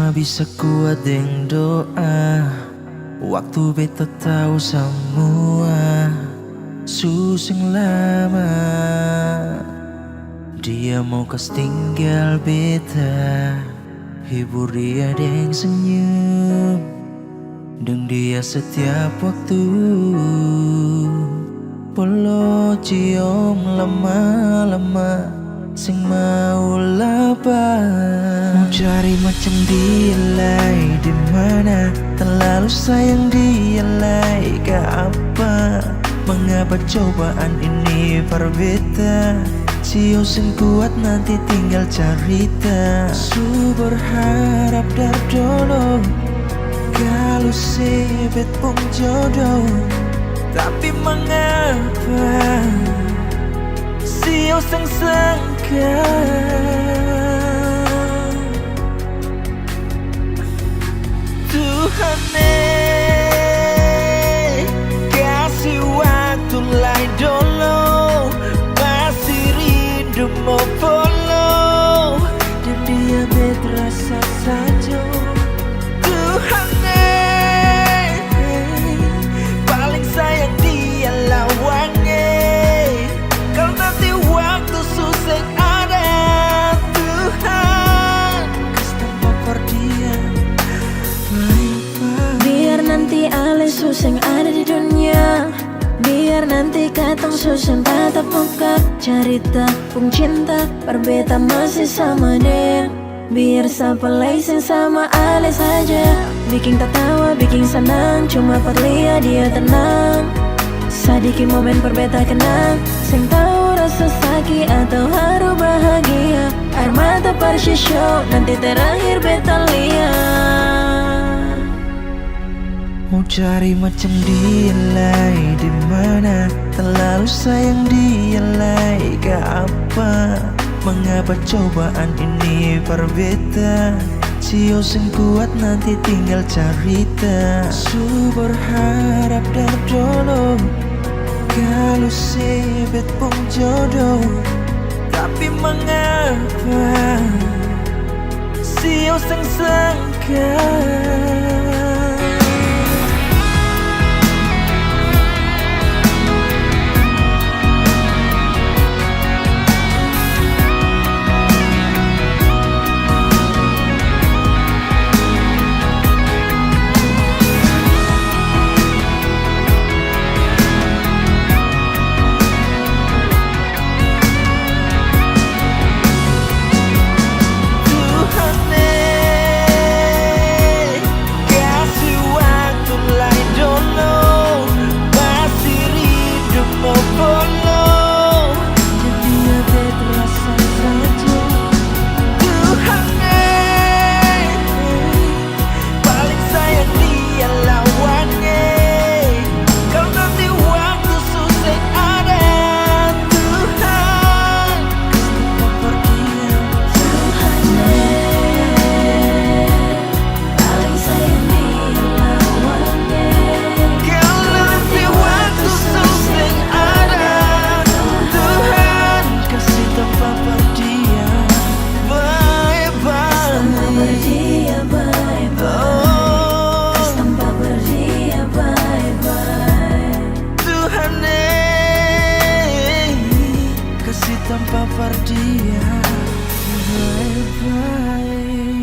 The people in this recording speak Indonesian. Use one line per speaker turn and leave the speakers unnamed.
cuma bisa kuat dengan doa. Waktu beta tahu semua susah lama. Dia mau kas tinggal beta, hibur dia dengan senyum, dan dia setiap waktu polo cium lama-lama sing mau lapar. Mau cari macam dia lai di mana, terlalu sayang dia lai ke apa? Mengapa cobaan ini berbeda? Sio sing kuat nanti tinggal cerita. Su berharap dar dulu kalau sebet pun jodoh, tapi mengapa Sio sing sangka Tuhan kasih waktu lain dulu, masih rindu mau follow, dan dia berasa saja. Tuhan paling sayang dia lawannya, kalau nanti waktu susah ada. Tuhan kasih tanpa perdiam.
Biar nanti ale susah ada di dunia, biar nanti katong susah tatap muka, cerita pun cinta berbeda masih sama deh. Biar siapa lain sama ale saja, bikin tertawa, bikin senang, cuma perlihat dia tenang. Sedikit momen berbeda kenang, sing tahu rasa sakit atau haru bahagia. Air mata show, nanti terakhir beta lihat.
Mau cari macam dia lai di mana, terlalu sayang dia lai ke apa? Mengapa cobaan ini berbeda? Sio sing kuat nanti tinggal cerita. Su berharap dar dulu kalau sebet pun jodoh, tapi mengapa Sio sing sangka tanpa perdia. Bye bye.